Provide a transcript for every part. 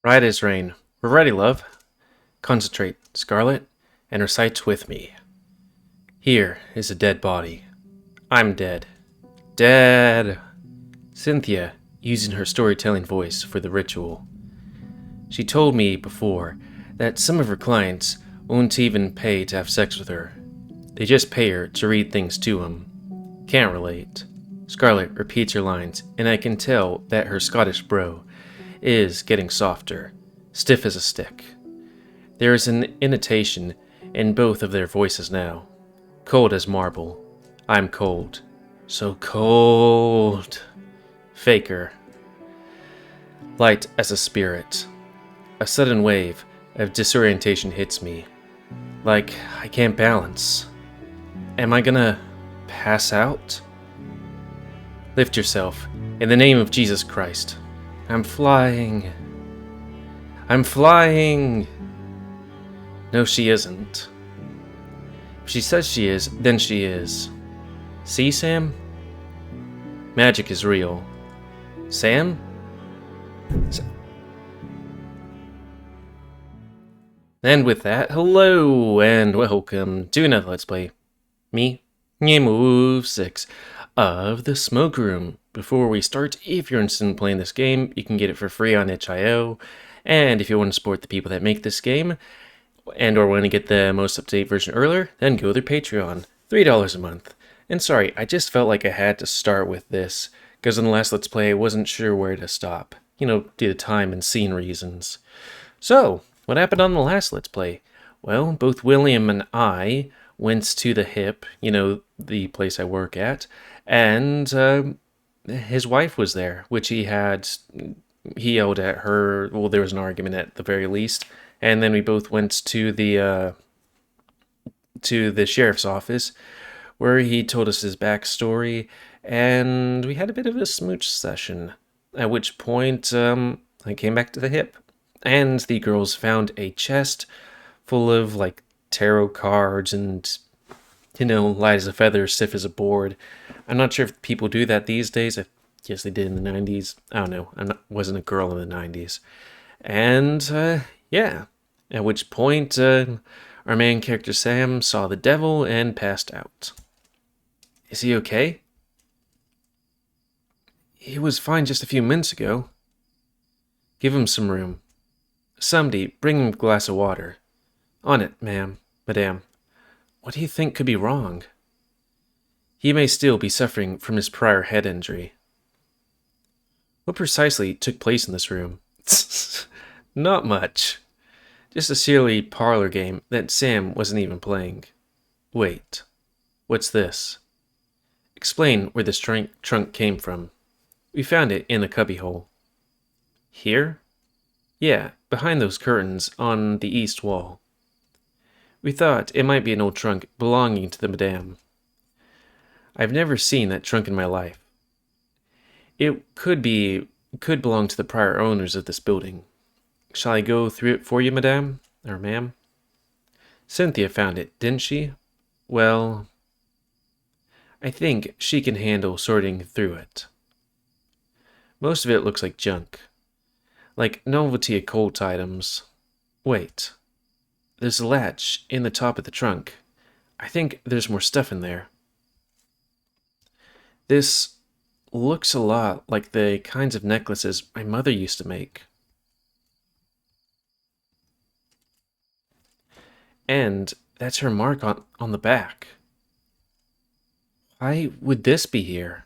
Right as rain. We're ready, love. Concentrate, Scarlet, and recite with me. Here is a dead body. I'm dead. Dead. Cynthia, using her storytelling voice for the ritual. She told me before that some of her clients won't even pay to have sex with her. They just pay her to read things to them. Can't relate. Scarlet repeats her lines, and I can tell that her Scottish bro is getting softer, stiff as a stick. There is an intonation in both of their voices now. Cold as marble. I'm cold. So cold. Faker. Light as a spirit. A sudden wave of disorientation hits me. Like I can't balance. Am I gonna pass out? Lift yourself, in the name of Jesus Christ. I'm flying. I'm flying! No, she isn't. If she says she is, then she is. See, Sam? Magic is real. Sam? And with that, hello and welcome to another Let's Play. Me, GamerWolfSix of the Smoke Room. Before we start, if you're interested in playing this game, you can get it for free on itch.io. And if you want to support the people that make this game, and or want to get the most up-to-date version earlier, then go to their Patreon, $3 a month. And sorry, I just felt like I had to start with this, because in the last Let's Play I wasn't sure where to stop, due to time and scene reasons. So, what happened on the last Let's Play? Well, both William and I went to the Hip, the place I work at, and his wife was there, which he yelled at her. Well, there was an argument at the very least. And then we both went to the sheriff's office, where he told us his backstory, and we had a bit of a smooch session. At which point, I came back to the Hip, and the girls found a chest full of tarot cards and light as a feather, stiff as a board. I'm not sure if people do that these days. I guess they did in the 90s. I don't know. Wasn't a girl in the 90s, and yeah. At which point, our main character Sam saw the devil and passed out. Is he okay? He was fine just a few minutes ago. Give him some room. Somebody, bring him a glass of water. On it, madame. What do you think could be wrong? He may still be suffering from his prior head injury. What precisely took place in this room? Not much. Just a silly parlor game that Sam wasn't even playing. Wait, what's this? Explain where this trunk came from. We found it in a cubbyhole. Here? Yeah, behind those curtains on the east wall. We thought it might be an old trunk belonging to the madame. I've never seen that trunk in my life. It could belong to the prior owners of this building. Shall I go through it for you, madame? Or ma'am? Cynthia found it, didn't she? Well, I think she can handle sorting through it. Most of it looks like junk. Like novelty occult items. Wait. There's a latch in the top of the trunk. I think there's more stuff in there. This looks a lot like the kinds of necklaces my mother used to make. And that's her mark on the back. Why would this be here?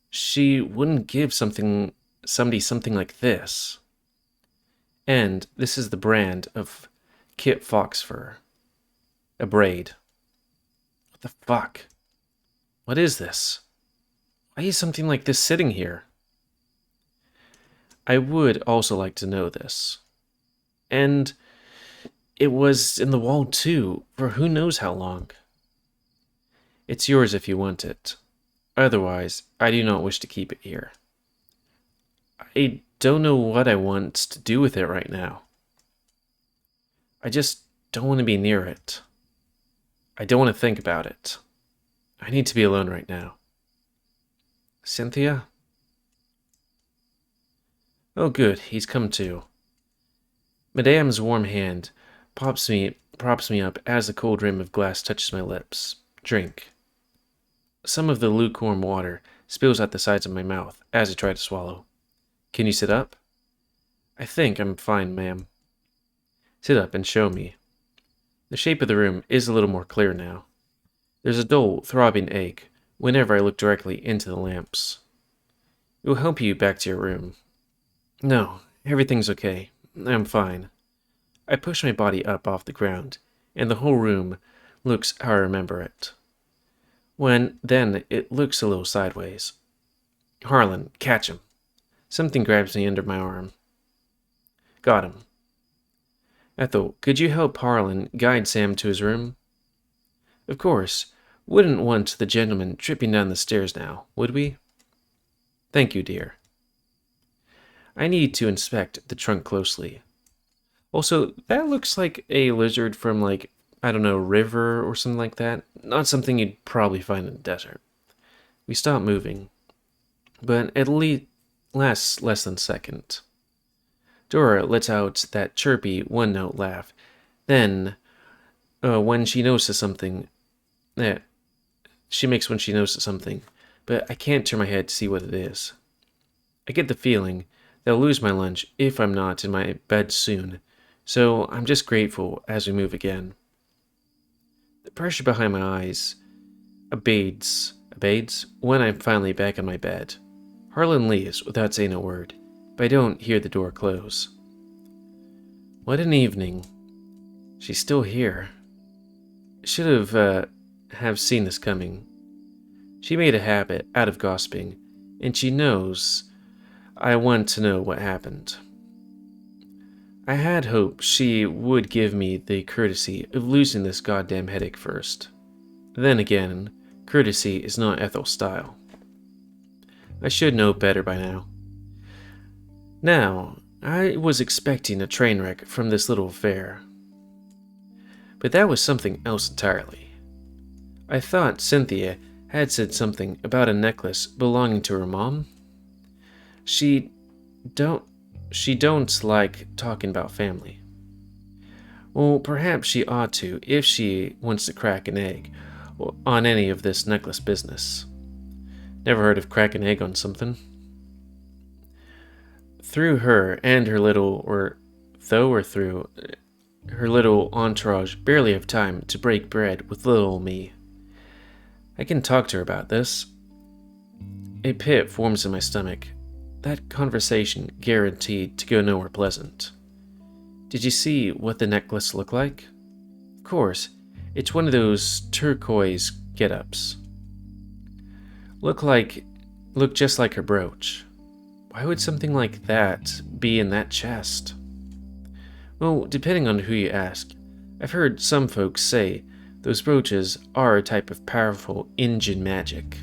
She wouldn't give somebody something like this. And this is the brand of Kit Fox fur. A braid. What the fuck? What is this? Why is something like this sitting here? I would also like to know this. And it was in the wall too, for who knows how long. It's yours if you want it. Otherwise, I do not wish to keep it here. I don't know what I want to do with it right now. I just don't want to be near it. I don't want to think about it. I need to be alone right now. Cynthia? Oh good, he's come to. Madame's warm hand props me up as the cold rim of glass touches my lips. Drink. Some of the lukewarm water spills out the sides of my mouth as I try to swallow. Can you sit up? I think I'm fine, ma'am. Sit up and show me. The shape of the room is a little more clear now. There's a dull, throbbing ache whenever I look directly into the lamps. It will help you back to your room. No, everything's okay. I'm fine. I push my body up off the ground, and the whole room looks how I remember it. Then it looks a little sideways. Harlan, catch him. Something grabs me under my arm. Got him. Ethel, could you help Harlan guide Sam to his room? Of course. Wouldn't want the gentleman tripping down the stairs now, would we? Thank you, dear. I need to inspect the trunk closely. Also, that looks like a lizard from, I don't know, river or something like that. Not something you'd probably find in the desert. We stop moving, but at least lasts less than a second. Dora lets out that chirpy one-note laugh. Then, when she notices something, when she notices something, but I can't turn my head to see what it is. I get the feeling that I'll lose my lunch if I'm not in my bed soon, so I'm just grateful as we move again. The pressure behind my eyes abates when I'm finally back on my bed. Harlan leaves without saying a word, but I don't hear the door close. What an evening. She's still here. Should have seen this coming. She made a habit out of gossiping, and she knows I want to know what happened. I had hoped she would give me the courtesy of losing this goddamn headache first. Then again, courtesy is not Ethel's style. I should know better by now. Now, I was expecting a train wreck from this little affair. But that was something else entirely. I thought Cynthia had said something about a necklace belonging to her mom. She don't like talking about family. Well, perhaps she ought to if she wants to crack an egg on any of this necklace business. Never heard of crack an egg on something. Through her and her little entourage barely have time to break bread with little old me. I can talk to her about this. A pit forms in my stomach. That conversation guaranteed to go nowhere pleasant. Did you see what the necklace looked like? Of course, it's one of those turquoise get-ups. Look just like her brooch. Why would something like that be in that chest? Well, depending on who you ask, I've heard some folks say those brooches are a type of powerful engine magic.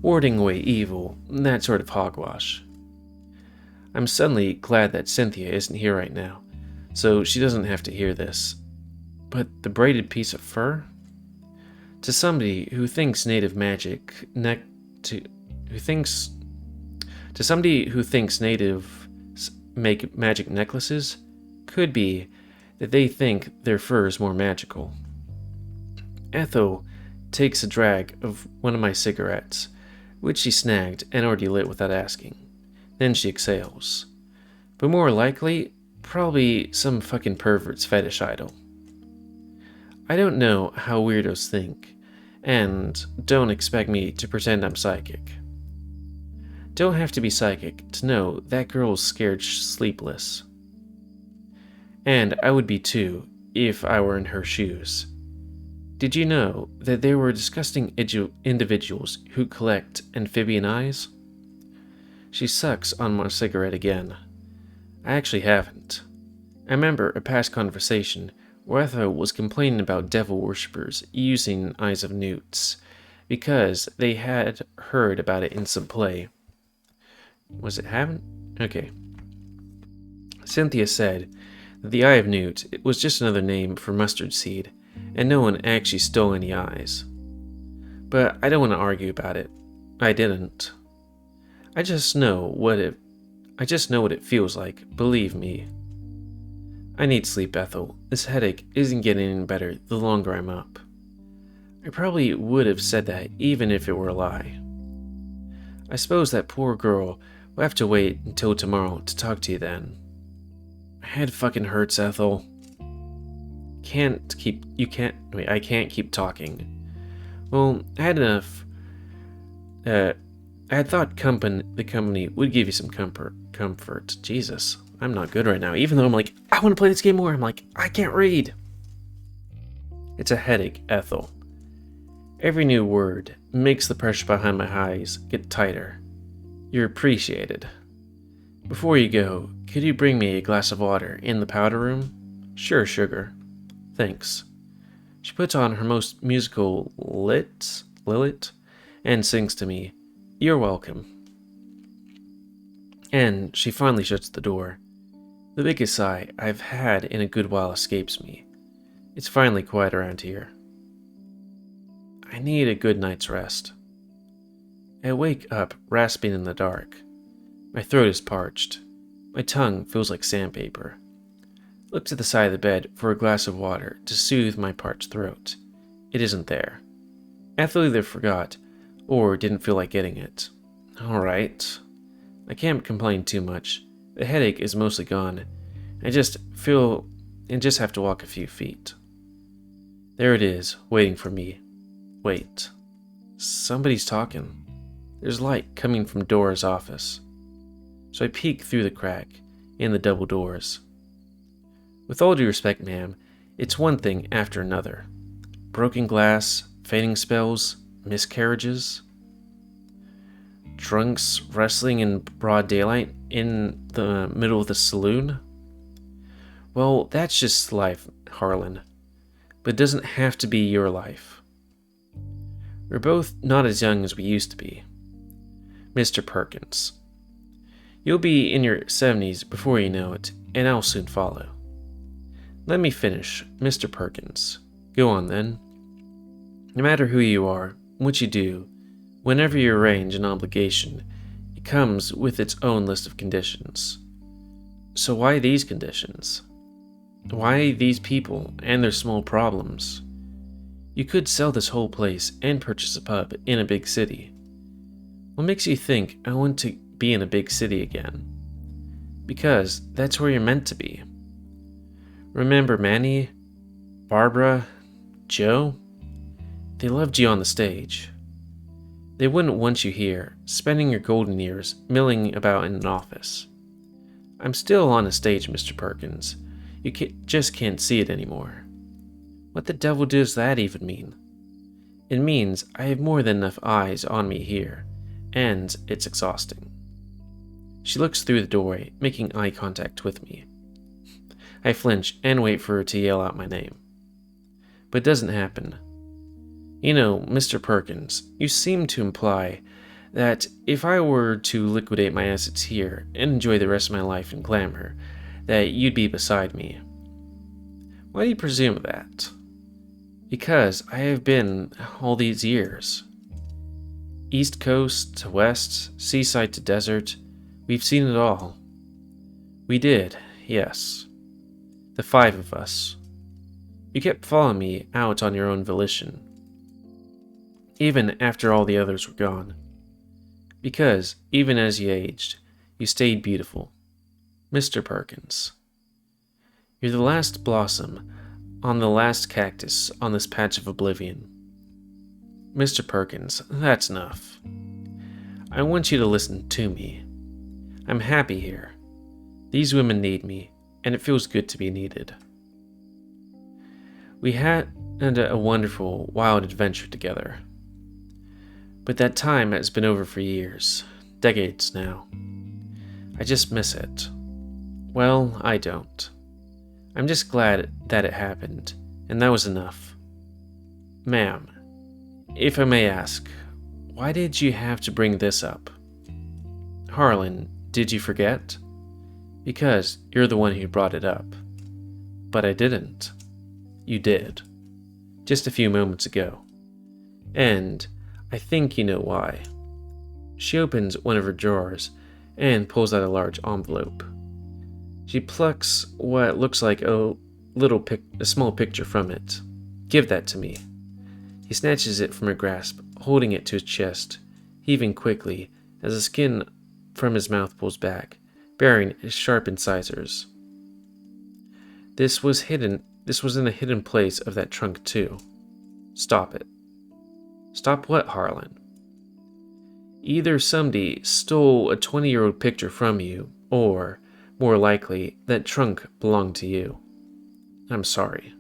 Warding away evil, that sort of hogwash. I'm suddenly glad that Cynthia isn't here right now, so she doesn't have to hear this. But the braided piece of fur? To somebody who thinks native magic make magic necklaces, could be that they think their fur is more magical. Ethel takes a drag of one of my cigarettes, which she snagged and already lit without asking. Then she exhales. But more likely, probably some fucking pervert's fetish idol. I don't know how weirdos think, and don't expect me to pretend I'm psychic. Don't have to be psychic to know that girl's scared sleepless. And I would be too, if I were in her shoes. Did you know that there were disgusting individuals who collect amphibian eyes? She sucks on my cigarette again. I actually haven't. I remember a past conversation where Ethel was complaining about devil worshippers using eyes of newts, because they had heard about it in some play. Was it haven't? Okay. Cynthia said that the eye of newt was just another name for mustard seed, and no one actually stole any eyes. But I don't want to argue about it. I didn't. I just know I just know what it feels like, believe me. I need sleep, Ethel. This headache isn't getting any better the longer I'm up. I probably would have said that even if it were a lie. I suppose that poor girl will have to wait until tomorrow to talk to you then. My head fucking hurts, Ethel. I can't keep talking. Well, I had enough. I had thought the company would give you some comfort. Jesus, I'm not good right now. Even though I'm like, I want to play this game more, I'm like, I can't read. It's a headache, Ethel. Every new word makes the pressure behind my eyes get tighter. You're appreciated. Before you go, could you bring me a glass of water in the powder room? Sure, sugar. Thanks. She puts on her most musical lilt and sings to me, You're welcome. And she finally shuts the door. The biggest sigh I've had in a good while escapes me. It's finally quiet around here. I need a good night's rest. I wake up rasping in the dark. My throat is parched. My tongue feels like sandpaper. Look to the side of the bed for a glass of water to soothe my parched throat. It isn't there. Ethel either forgot or didn't feel like getting it. Alright. I can't complain too much. The headache is mostly gone. I just have to walk a few feet. There it is, waiting for me. Wait. Somebody's talking. There's light coming from Dora's office. So I peek through the crack in the double doors. With all due respect, ma'am, it's one thing after another. Broken glass, fainting spells, miscarriages. Drunks wrestling in broad daylight in the middle of the saloon. Well, that's just life, Harlan. But it doesn't have to be your life. We're both not as young as we used to be. Mr. Perkins. You'll be in your 70s before you know it, and I'll soon follow. Let me finish, Mr. Perkins. Go on then. No matter who you are, what you do, whenever you arrange an obligation, it comes with its own list of conditions. So why these conditions? Why these people and their small problems? You could sell this whole place and purchase a pub in a big city. What makes you think I want to be in a big city again? Because that's where you're meant to be. Remember Manny, Barbara, Joe? They loved you on the stage. They wouldn't want you here, spending your golden years milling about in an office. I'm still on a stage, Mr. Perkins. You just can't see it anymore. What the devil does that even mean? It means I have more than enough eyes on me here, and it's exhausting. She looks through the doorway, making eye contact with me. I flinch and wait for her to yell out my name. But it doesn't happen. You know, Mr. Perkins, you seem to imply that if I were to liquidate my assets here and enjoy the rest of my life in glamour, that you'd be beside me. Why do you presume that? Because I have been all these years. East coast to west, seaside to desert, we've seen it all. We did, yes. The 5 of us. You kept following me out on your own volition. Even after all the others were gone. Because, even as you aged, you stayed beautiful. Mr. Perkins. You're the last blossom on the last cactus on this patch of oblivion. Mr. Perkins, that's enough. I want you to listen to me. I'm happy here. These women need me, and it feels good to be needed. We had a wonderful, wild adventure together. But that time has been over for years, decades now. I just miss it. Well, I don't. I'm just glad that it happened, and that was enough. Ma'am, if I may ask, why did you have to bring this up? Harlan, did you forget? Because you're the one who brought it up. But I didn't. You did. Just a few moments ago. And I think you know why. She opens one of her drawers and pulls out a large envelope. She plucks what looks like a small picture from it. "Give that to me." He snatches it from her grasp, holding it to his chest, heaving quickly as the skin from his mouth pulls back, bearing his sharp incisors. This was in a hidden place of that trunk too. "Stop it." "Stop what, Harlan?" "Either somebody stole a 20-year-old picture from you, or, more likely, that trunk belonged to you." "I'm sorry."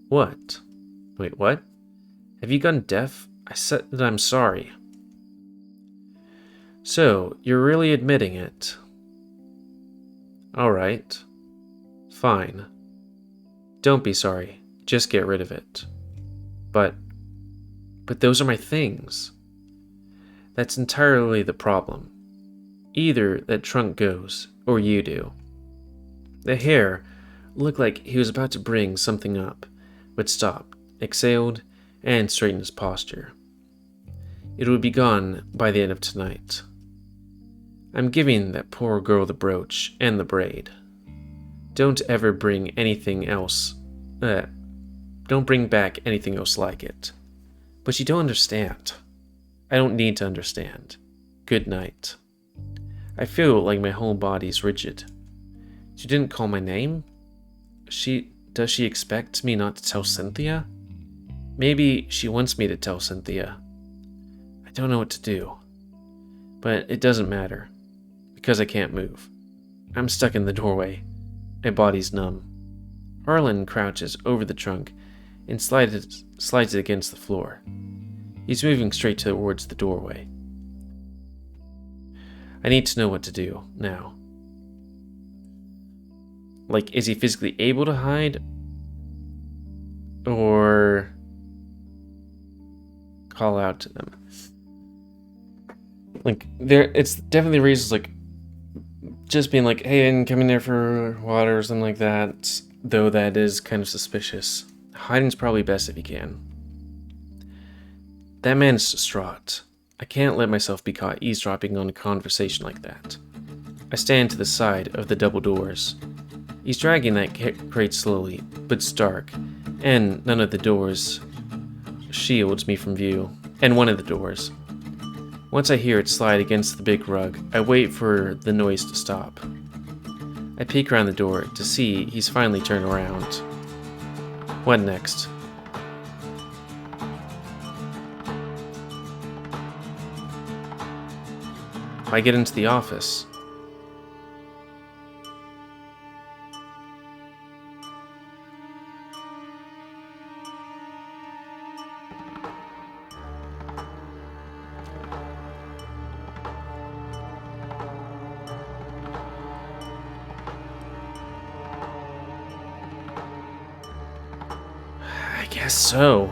"What?" "Wait, what? Have you gone deaf? I said that I'm sorry." "So, you're really admitting it?" "All right. Fine. Don't be sorry. Just get rid of it." But those are my things." "That's entirely the problem. Either that trunk goes, or you do." The hair looked like he was about to bring something up, but stopped, exhaled, and straightened his posture. "It would be gone by the end of tonight. I'm giving that poor girl the brooch and the braid. Don't ever bring anything else. Don't bring back anything else like it." "But you don't understand." "I don't need to understand. Good night." I feel like my whole body's rigid. She didn't call my name? Does she expect me not to tell Cynthia? Maybe she wants me to tell Cynthia. I don't know what to do. But it doesn't matter, because I can't move. I'm stuck in the doorway. My body's numb. Harlan crouches over the trunk and slides it against the floor. He's moving straight towards the doorway. I need to know what to do now. Like, is he physically able to hide? Or call out to them? Like, it's definitely reasons, like, just being like, "Hey, I'm coming there for water," or something like that. Though that is kind of suspicious. Hiding's probably best if he can. That man's distraught. I can't let myself be caught eavesdropping on a conversation like that. I stand to the side of the double doors. He's dragging that crate slowly, but it's dark, and none of the doors shields me from view, and one of the doors. Once I hear it slide against the big rug, I wait for the noise to stop. I peek around the door to see he's finally turned around. What next? I get into the office. I guess so.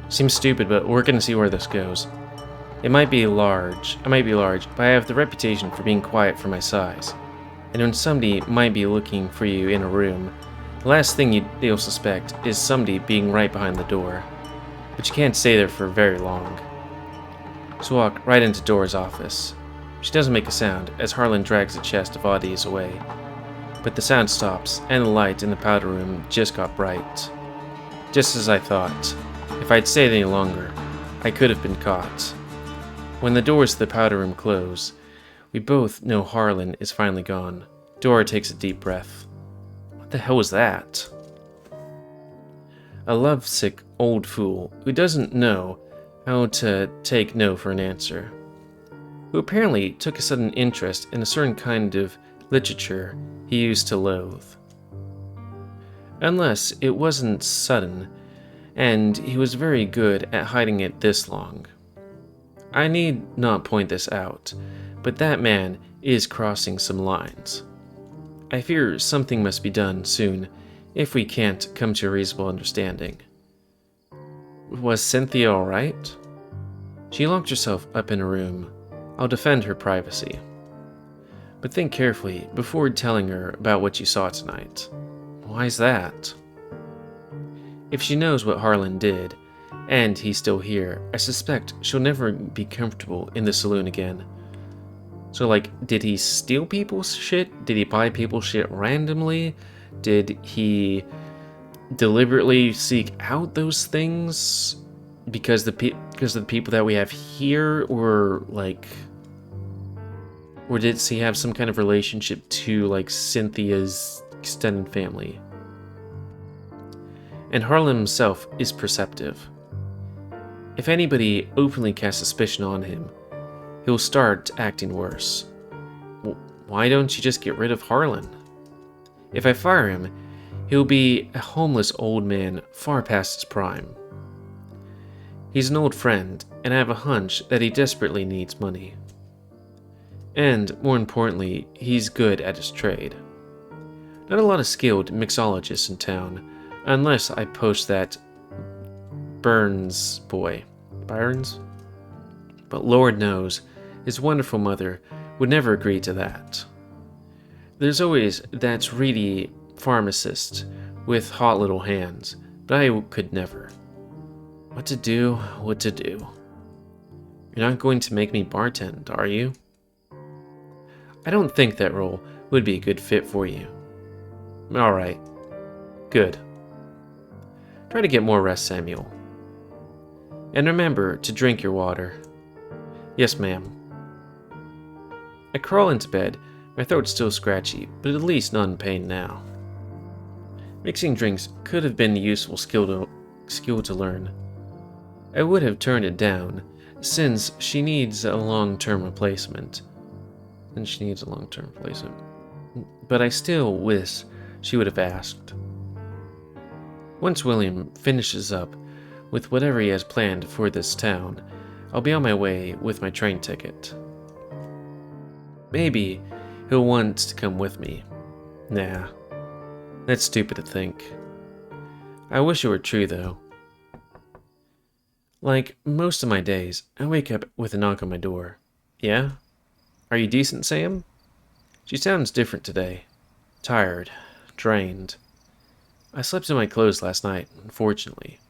Seems stupid, but we're gonna see where this goes. I might be large, but I have the reputation for being quiet for my size. And when somebody might be looking for you in a room, the last thing they'll suspect is somebody being right behind the door. But you can't stay there for very long. So walk right into Dora's office. She doesn't make a sound as Harlan drags a chest of oddities away. But the sound stops, and the light in the powder room just got bright. Just as I thought. If I'd stayed any longer, I could have been caught. When the doors to the powder room close, we both know Harlan is finally gone. Dora takes a deep breath. What the hell was that? A lovesick old fool who doesn't know how to take no for an answer. Who apparently took a sudden interest in a certain kind of literature he used to loathe. Unless it wasn't sudden, and he was very good at hiding it this long. I need not point this out, but that man is crossing some lines. I fear something must be done soon if we can't come to a reasonable understanding. Was Cynthia all right? She locked herself up in a room. I'll defend her privacy. But think carefully before telling her about what you saw tonight. Why's that? If she knows what Harlan did, and he's still here, I suspect she'll never be comfortable in the saloon again. So, like, did he steal people's shit? Did he buy people's shit randomly? Did he deliberately seek out those things because because of the people that we have here, or like, or did he have some kind of relationship to like Cynthia's extended family? And Harlan himself is perceptive. If anybody openly casts suspicion on him, he'll start acting worse. Why don't you just get rid of Harlan? If I fire him, he'll be a homeless old man far past his prime. He's an old friend, and I have a hunch that he desperately needs money. And, more importantly, he's good at his trade. Not a lot of skilled mixologists in town, unless I poach that Burns boy. Byron's? But Lord knows, his wonderful mother would never agree to that. There's always that greedy pharmacist with hot little hands, but I could never. What to do, what to do. You're not going to make me bartend, are you? I don't think that role would be a good fit for you. Alright. Good. Try to get more rest, Samuel. And remember to drink your water. Yes, ma'am. I crawl into bed, my throat's still scratchy, but at least not in pain now. Mixing drinks could have been a useful skill to learn. I would have turned it down, since she needs a long-term replacement. But I still wish she would have asked. Once William finishes up with whatever he has planned for this town, I'll be on my way with my train ticket. Maybe he'll want to come with me. Nah, that's stupid to think. I wish it were true, though. Like most of my days, I wake up with a knock on my door. Yeah? Are you decent, Sam? She sounds different today. Tired. Drained. I slept in my clothes last night, unfortunately.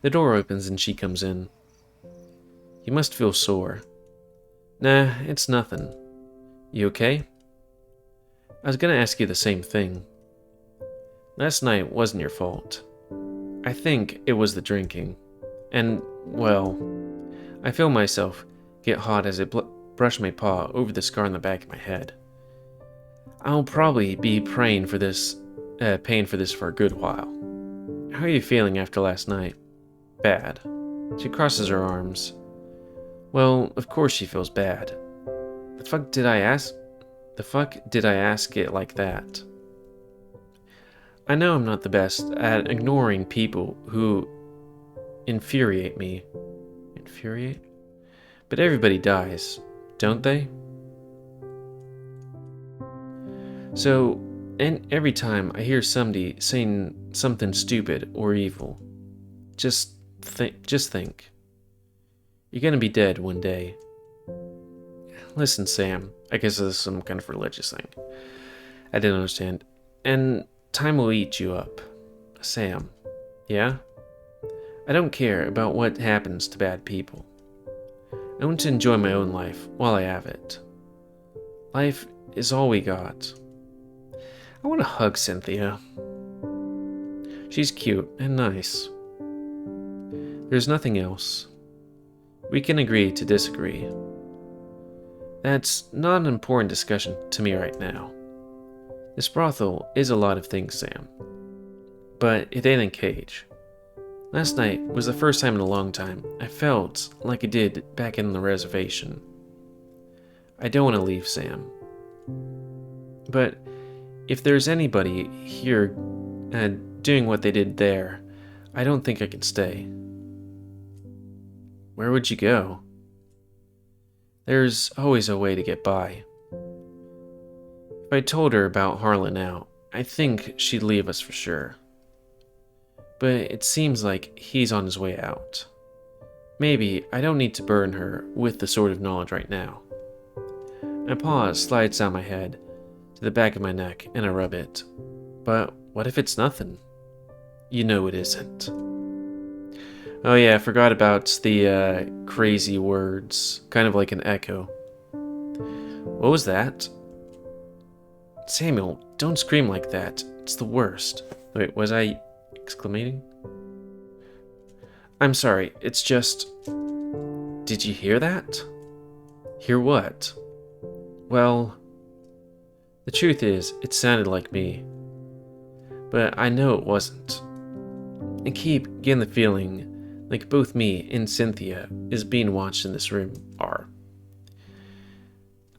The door opens and she comes in. You must feel sore. Nah, it's nothing. You okay? I was gonna ask you the same thing. Last night wasn't your fault. I think it was the drinking. And, well, I feel myself get hot as I brush my paw over the scar on the back of my head. I'll probably be paying for this for a good while. How are you feeling after last night? Bad. She crosses her arms. Well, of course she feels bad. The fuck did I ask it like that? I know I'm not the best at ignoring people who infuriate me. Infuriate? But everybody dies, don't they? So, and every time I hear somebody saying something stupid or evil, just think. You're gonna be dead one day. Listen, Sam, I guess this is some kind of religious thing. I didn't understand. And time will eat you up. Sam, yeah? I don't care about what happens to bad people. I want to enjoy my own life while I have it. Life is all we got. I want to hug Cynthia. She's cute and nice. There's nothing else. We can agree to disagree. That's not an important discussion to me right now. This brothel is a lot of things, Sam. But it ain't a cage. Last night was the first time in a long time I felt like I did back in the reservation. I don't want to leave, Sam. But if there's anybody here doing what they did there, I don't think I can stay. Where would you go? There's always a way to get by. If I told her about Harlan now, I think she'd leave us for sure. But it seems like he's on his way out. Maybe I don't need to burden her with the sort of knowledge right now. My paw slides down my head to the back of my neck and I rub it. But what if it's nothing? You know it isn't. Oh yeah, I forgot about the crazy words, kind of like an echo. What was that? Samuel, don't scream like that. It's the worst. Wait, was I exclamating? I'm sorry, it's just... Did you hear that? Hear what? Well, the truth is, it sounded like me. But I know it wasn't. I keep getting the feeling like both me and Cynthia is being watched in this room are.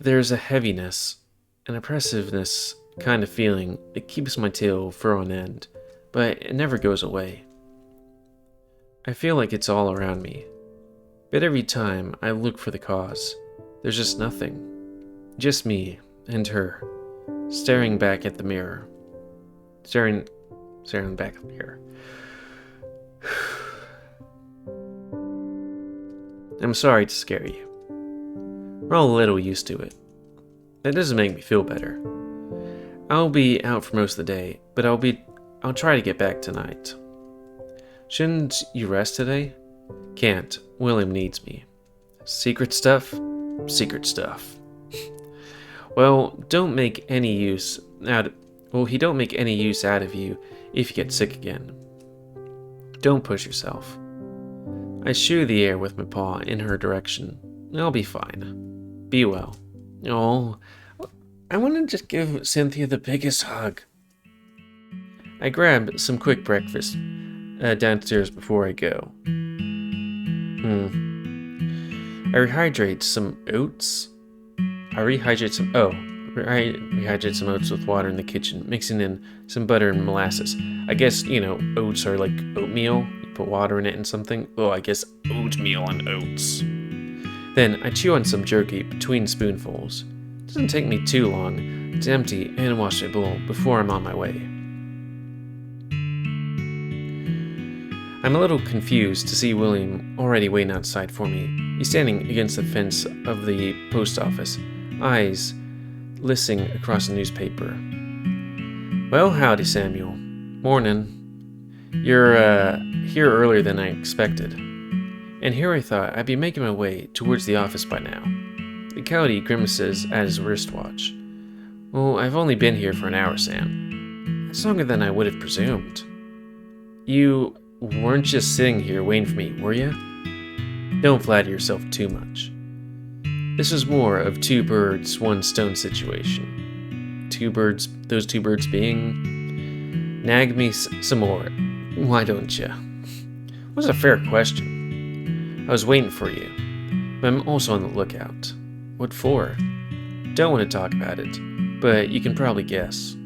There's a heaviness, an oppressiveness kind of feeling that keeps my tail fur on end, but it never goes away. I feel like it's all around me, but every time I look for the cause, there's just nothing. Just me and her, staring back at the mirror. Staring back at the mirror. I'm sorry to scare you. We're all a little used to it. That doesn't make me feel better. I'll be out for most of the day, but I'll try to get back tonight. Shouldn't you rest today? Can't. William needs me. Secret stuff? Secret stuff. Well, he don't make any use out of you if you get sick again. Don't push yourself. I shoo the air with my paw in her direction. I'll be fine. Be well. Oh, I want to just give Cynthia the biggest hug. I grab some quick breakfast downstairs before I go. I rehydrate some oats with water in the kitchen, mixing in some butter and molasses. I guess, oats are like oatmeal. You put water in it and something. Oh, I guess oatmeal and oats. Then I chew on some jerky between spoonfuls. It doesn't take me too long to empty and wash my bowl before I'm on my way. I'm a little confused to see William already waiting outside for me. He's standing against the fence of the post office, eyes listing across the newspaper. Well, howdy, Samuel. Morning. You're here earlier than I expected. And here I thought I'd be making my way towards the office by now. The coyote grimaces at his wristwatch. Well, I've only been here for an hour, Sam. That's longer than I would have presumed. You weren't just sitting here waiting for me, were you? Don't flatter yourself too much. This was more of two birds, one stone situation. Those two birds being... Nag me some more. Why don't you? Was a fair question. I was waiting for you, but I'm also on the lookout. What for? Don't want to talk about it, but you can probably guess.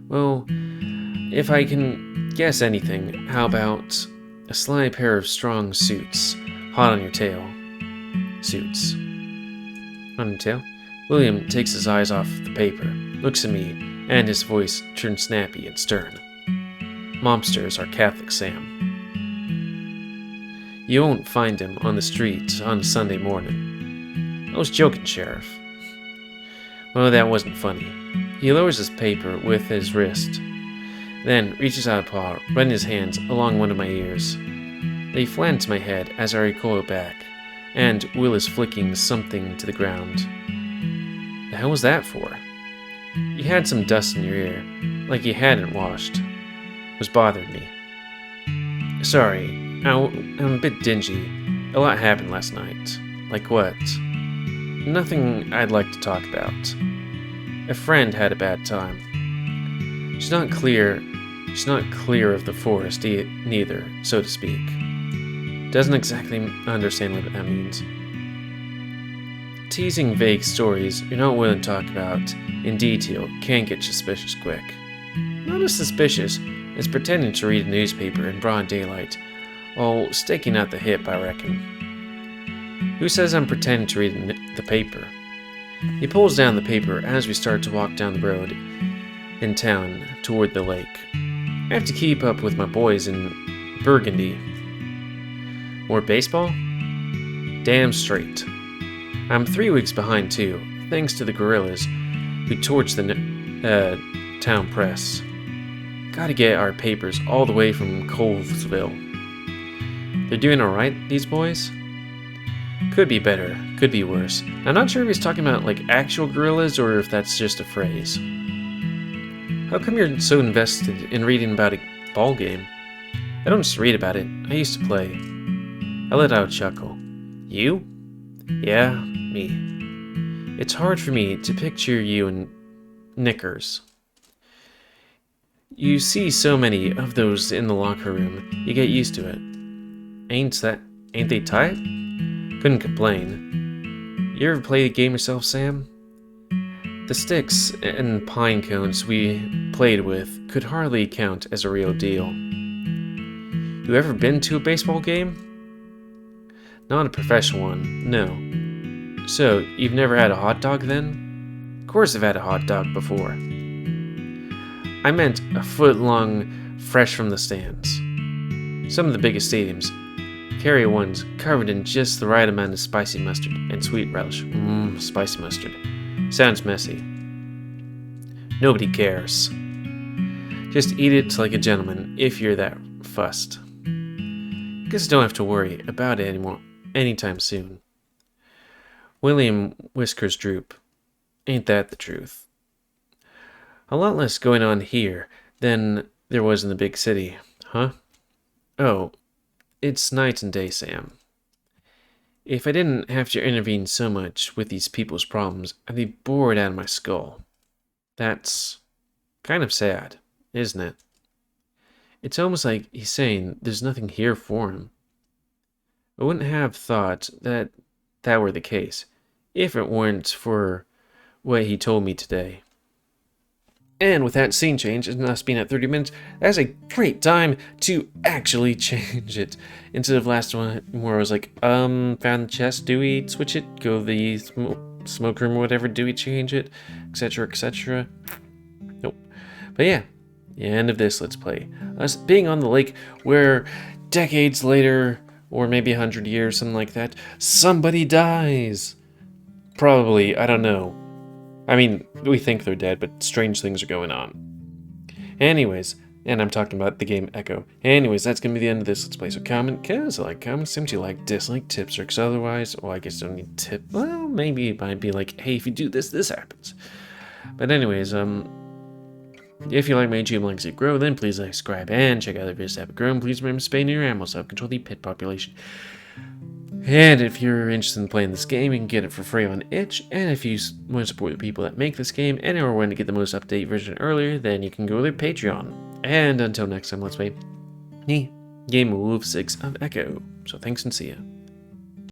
Well, if I can guess anything, how about a sly pair of strong suits, hot on your tail? Suits. On your tail? William takes his eyes off the paper, looks at me, and his voice turns snappy and stern. Mobsters are Catholic Sam. You won't find him on the street on Sunday morning. I was joking, Sheriff. Well, that wasn't funny. He lowers his paper with his wrist, then reaches out a paw, running his hands along one of my ears. They flatten to my head as I recoil back, and Will is flicking something to the ground. The hell was that for? You had some dust in your ear, like you hadn't washed. It was bothering me. Sorry, I'm a bit dingy. A lot happened last night. Like what? Nothing I'd like to talk about. A friend had a bad time. She's not clear of the forest neither, so to speak. Doesn't exactly understand what that means. Teasing vague stories you're not willing to talk about in detail can get suspicious quick. Not as suspicious as pretending to read a newspaper in broad daylight while sticking out the hip, I reckon. Who says I'm pretending to read the paper? He pulls down the paper as we start to walk down the road in town toward the lake. I have to keep up with my boys in Burgundy. More baseball? Damn straight. I'm 3 weeks behind too, thanks to the guerrillas who torched the town press. Gotta get our papers all the way from Colesville. They're doing alright, these boys? Could be better, could be worse. I'm not sure if he's talking about like actual gorillas or if that's just a phrase. How come you're so invested in reading about a ball game? I don't just read about it, I used to play. I let out a chuckle. You? Yeah, me. It's hard for me to picture you in knickers. You see so many of those in the locker room, you get used to it. Ain't they tight? Couldn't complain. You ever play the game yourself, Sam? The sticks and pine cones we played with could hardly count as a real deal. You ever been to a baseball game? Not a professional one, no. So, you've never had a hot dog then? Of course I've had a hot dog before. I meant a foot long, fresh from the stands. Some of the biggest stadiums carry ones covered in just the right amount of spicy mustard and sweet relish. Spicy mustard. Sounds messy. Nobody cares. Just eat it like a gentleman if you're that fussed. Guess I don't have to worry about it anymore anytime soon. William whiskers droop. Ain't that the truth? A lot less going on here than there was in the big city, huh? Oh, it's night and day, Sam. If I didn't have to intervene so much with these people's problems, I'd be bored out of my skull. That's kind of sad, isn't it? It's almost like he's saying there's nothing here for him. I wouldn't have thought that were the case, if it weren't for what he told me today. And with that scene change and us being at 30 minutes, that's a great time to actually change it. Instead of last one where I was like, found the chest, do we switch it? Go to the smoke room or whatever, do we change it? Etc, etc. Nope. But yeah, the end of this Let's Play. Us being on the lake where decades later, or maybe 100 years, something like that, somebody dies. Probably, I don't know. I mean, we think they're dead, but strange things are going on. Anyways, and I'm talking about the game Echo. Anyways, that's going to be the end of this Let's Play. So comment, comment, you like, dislike, tips, or otherwise. Well, I guess I don't need tip. Well, maybe it might be like, hey, if you do this, this happens. But anyways, if you like my YouTube and like to see it grow, then please like, subscribe, and check out the videos that have grown. Please remember to spay near animals to help control the pet population. And if you're interested in playing this game, you can get it for free on itch. And if you want to support the people that make this game and or want to get the most updated version earlier, then you can go to their Patreon. And until next time, let's play me, GamerWolfSix of Echo. So thanks and see ya.